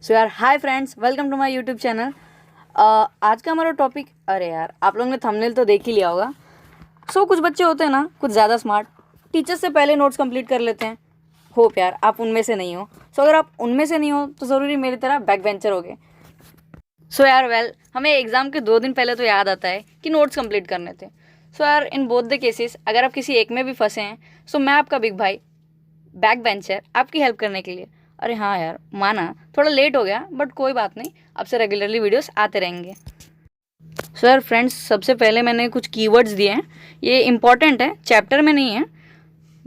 सो यार hi friends, welcome to my YouTube channel. आज का हमारा टॉपिक, अरे यार आप लोगों ने थंबनेल तो देख ही लिया होगा। कुछ बच्चे होते हैं ना, कुछ ज़्यादा स्मार्ट, टीचर से पहले नोट्स कंप्लीट कर लेते हैं। होप यार आप उनमें से नहीं हो। अगर आप उनमें से नहीं हो तो ज़रूरी मेरी तरह बैक बेंचर हो गए। यार हमें एग्ज़ाम के 2 दिन पहले तो याद आता है कि नोट्स कंप्लीट करने थे। यार इन बोथ द केसेस अगर आप किसी एक में भी फंसे हैं, मैं आपका बिग भाई बैक बेंचर आपकी हेल्प करने के लिए। अरे हाँ यार, माना थोड़ा लेट हो गया बट कोई बात नहीं, अब से रेगुलरली वीडियोस आते रहेंगे। यार फ्रेंड्स, सबसे पहले मैंने कुछ कीवर्ड्स दिए हैं। ये इंपॉर्टेंट है, चैप्टर में नहीं है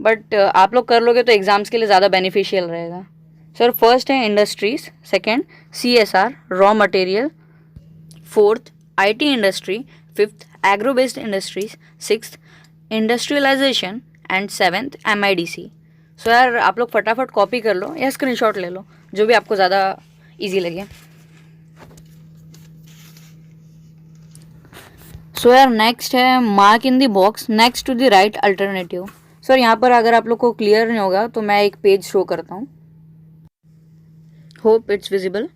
बट आप लोग कर लोगे तो एग्जाम्स के लिए ज़्यादा बेनिफिशियल रहेगा। फर्स्ट है industries, second CSR raw material, fourth IT industry, fifth agro based industries, sixth industrialization and seventh MIDC। यार आप लोग फटाफट कॉपी कर लो या स्क्रीनशॉट ले लो, जो भी आपको ज़्यादा इजी लगे। यार नेक्स्ट है mark in the box next to the right alternative. यहाँ पर अगर आप लोग को क्लियर नहीं होगा तो मैं एक पेज शो करता हूँ। Hope it's visible.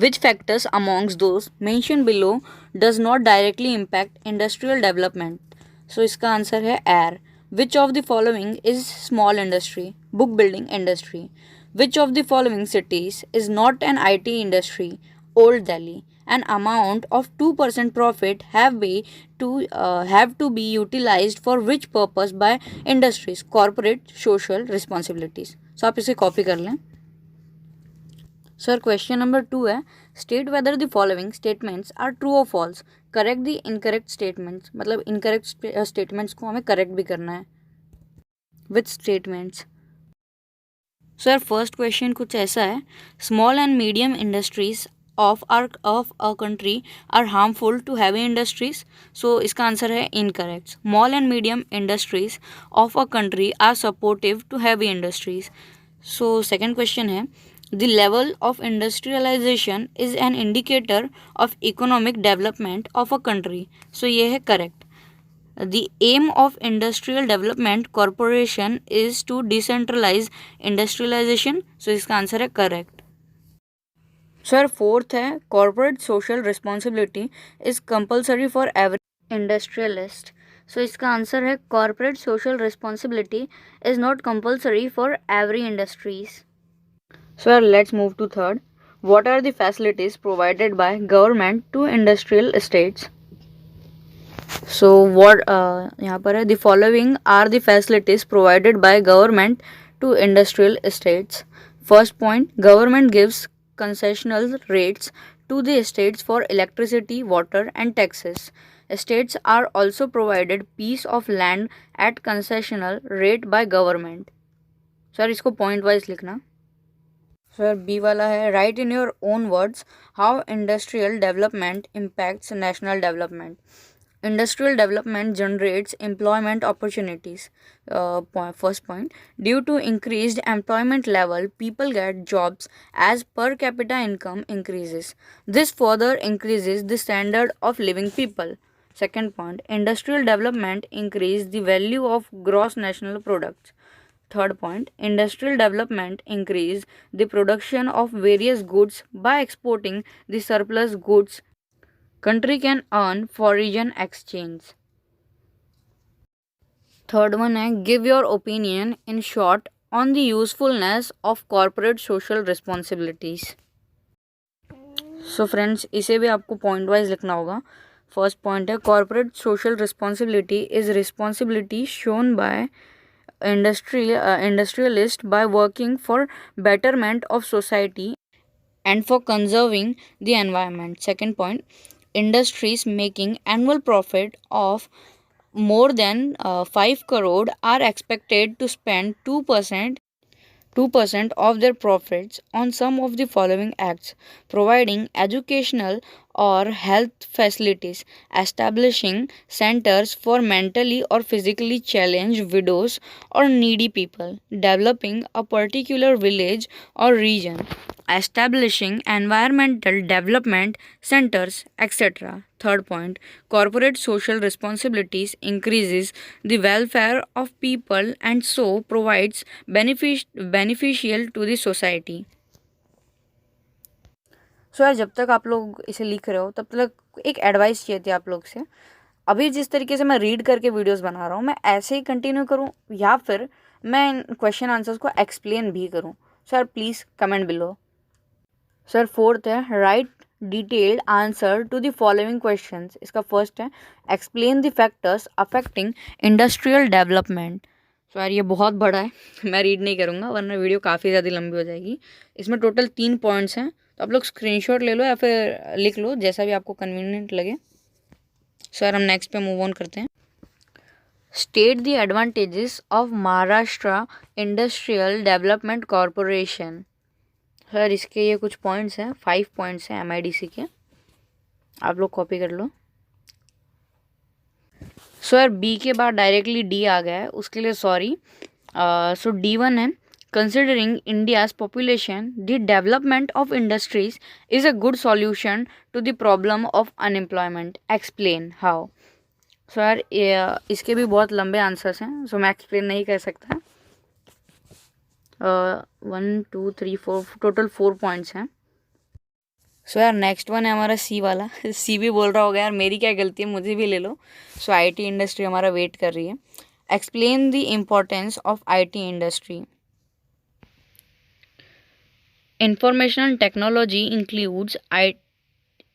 Which factors amongst those mentioned below does not directly impact industrial development? इसका आंसर है air. Which of the following is small industry? Book building industry. Which of the following cities is not an IT industry? Old Delhi. An amount of 2% profit have to be utilized for which purpose by industries? Corporate social responsibilities. आप इसे copy कर लें। Question number 2 है, state whether the following statements are true और false. Correct the incorrect statements, मतलब incorrect statements को हमें correct भी करना है विथ स्टेटमेंट्स। फर्स्ट क्वेश्चन कुछ ऐसा है, small and medium industries of a country are harmful to heavy industries. इसका आंसर है incorrect. Small and medium industries of a country are supportive to heavy industries. Second question है, the level of industrialization is an indicator of economic development of a country. ये है correct. The aim of Industrial Development Corporation is to decentralize industrialization. इसका answer है correct. Fourth है, corporate social responsibility is compulsory for every industrialist. इसका answer है corporate social responsibility is not compulsory for every industries. Let's move to third. What are the facilities provided by government to industrial estates? यहाँ पर है, the following are the facilities provided by government to industrial estates. First point, government gives concessional rates to the estates for electricity, water and taxes. Estates are also provided piece of land at concessional rate by government. इसको point wise लिखना। B वाला है, right in your own words how industrial development impacts national development. Industrial development generates employment opportunities. First point, due to increased employment level, people get jobs as per capita income increases. This further increases the standard of living people. Second point, industrial development increase the value of gross national products. Third point, industrial development increase the production of various goods by exporting the surplus goods country can earn foreign exchange. Third one है, give your opinion in short on the usefulness of corporate social responsibilities. Friends, इसे भी आपको point wise लिखना होगा. First point है, corporate social responsibility is responsibility shown by industrialist by working for betterment of society and for conserving the environment. Second point, industries making annual profit of more than 5 crore are expected to spend 2% of their profits on some of the following acts: providing educational or health facilities, establishing centers for mentally or physically challenged widows or needy people, developing a particular village or region, establishing environmental development centers, etc. Third point, corporate social responsibilities increases the welfare of people and so provides beneficial to the society. सो यार जब तक आप लोग इसे लिख रहे हो तब तक एक एडवाइस चाहिए थी आप लोग से। अभी जिस तरीके से मैं रीड करके वीडियोस बना रहा हूँ, मैं ऐसे ही कंटिन्यू करूँ या फिर मैं इन क्वेश्चन आंसर्स को एक्सप्लेन भी करूँ? Sir please comment below. Sir fourth है write detailed answer to the following questions. इसका फर्स्ट है explain the factors affecting industrial development. So यार ये बहुत बड़ा है मैं रीड नहीं करूँगा वरना वीडियो काफ़ी ज़्यादा लंबी हो जाएगी। इसमें टोटल 3 पॉइंट्स हैं, तो आप लोग स्क्रीनशॉट ले लो या फिर लिख लो, जैसा भी आपको कन्वीनियंट लगे। सर हम नेक्स्ट पे मूव ऑन करते हैं। State the advantages of Maharashtra industrial development corporation. Sir इसके ये कुछ पॉइंट्स हैं, 5 पॉइंट्स हैं MIDC के, आप लोग कॉपी कर लो। सर बी के बाद डायरेक्टली डी आ गया है, उसके लिए सॉरी। सो D1 है considering India's population the development of industries is a good solution to the problem of unemployment, explain how. So यार इसके भी बहुत लंबे आंसर्स हैं, सो मैं एक्सप्लेन नहीं कर सकता। 1 2 3 4 टोटल 4 पॉइंट्स हैं। सो यार नेक्स्ट वन है हमारा सी वाला सी भी बोल रहा होगा यार मेरी क्या गलती है, मुझे भी ले लो। सो IT इंडस्ट्री हमारा वेट कर रही है। Explain the importance of IT industry. Informational technology includes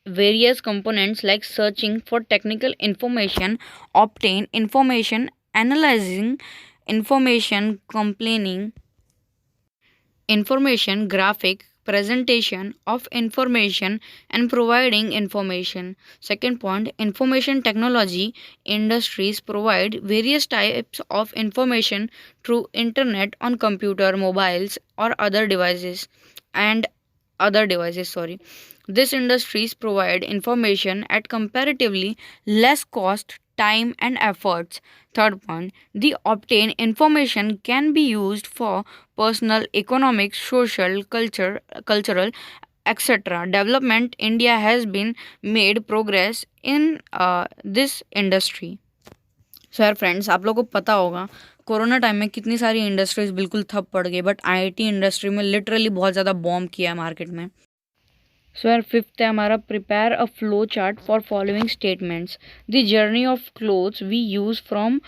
various components like searching for technical information, obtain information, analyzing information, complaining information, graphic presentation of information, and providing information. Second point, information technology industries provide various types of information through internet on computer, mobiles, or other devices, sorry. These industries provide information at comparatively less cost, time, and efforts. Third point, the obtained information can be used for personal, economic, social, cultural, etc. development. India has been made progress in this industry. सो यार friends आप लोगों को पता होगा corona time में कितनी सारी industries बिल्कुल ठप पड़ गई, बट IT इंडस्ट्री में लिटरली बहुत ज़्यादा बॉम्ब किया है मार्केट में। सो यार फिफ्थ है हमारा prepare a flow chart for following statements. The journey of clothes we use from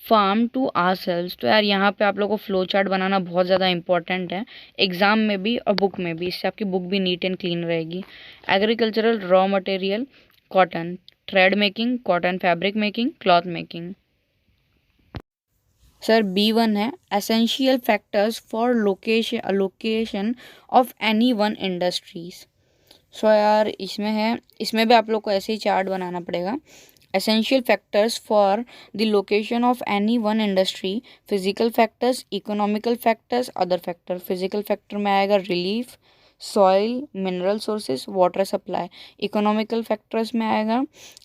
farm to ourselves. तो यार यहाँ पे आप लोगों को फ्लो चार्ट बनाना बहुत ज़्यादा इंपॉर्टेंट है, एग्जाम में भी और बुक में भी, इससे आपकी बुक भी नीट एंड क्लीन रहेगी। Agricultural raw material cotton, thread making, cotton fabric making, cloth making. Sir B1 है essential factors for location of any one industries. So यार इसमें भी आप लोग को ऐसे ही चार्ट बनाना पड़ेगा। Essential factors for the location of any one industry, physical factors, economical factors, other factor. Physical factor में आएगा relief, soil, mineral sources, water supply. Economical factors में आएगा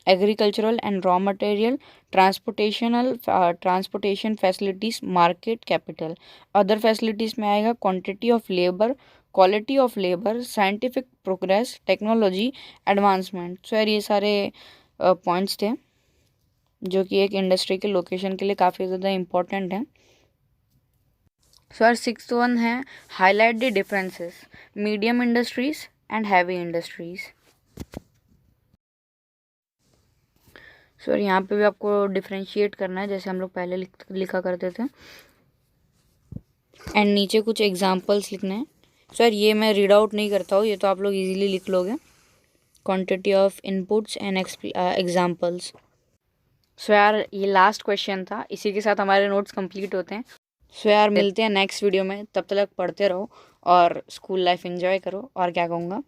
agricultural and raw material, transportation facilities, market, capital. Other facilities में आएगा quantity of labour, quality of labour, scientific progress, technology, advancement. So यार ये सारे points थे जो कि एक इंडस्ट्री के लोकेशन के लिए काफ़ी ज़्यादा इंपॉर्टेंट है। सो यार सिक्स्थ वन है highlight the differences medium industries and heavy industries. So यार यहाँ पे भी आपको डिफ्रेंशिएट करना है जैसे हम लोग पहले लिखा करते थे, एंड नीचे कुछ एग्जांपल्स लिखने हैं। सो यार ये मैं रीड आउट नहीं करता हूँ, ये तो आप लोग इजीली लिख लोगे। Quantity of inputs and examples. So यार ये लास्ट क्वेश्चन था, इसी के साथ हमारे नोट्स कंप्लीट होते हैं। सो यार मिलते हैं नेक्स्ट वीडियो में, तब तक पढ़ते रहो और स्कूल लाइफ एंजॉय करो, और क्या कहूँगा।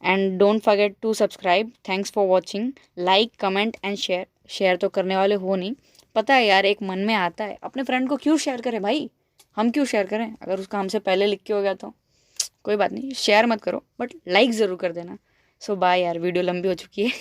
And don't forget to subscribe. Thanks for watching. Like, comment and share तो करने वाले हो नहीं, पता है यार, एक मन में आता है अपने फ्रेंड को क्यों शेयर करें भाई, हम क्यों शेयर करें, अगर उसका हमसे पहले लिख के हो गया तो कोई बात नहीं, शेयर मत करो बट लाइक ज़रूर कर देना। सो बाय यार, वीडियो लंबी हो चुकी है।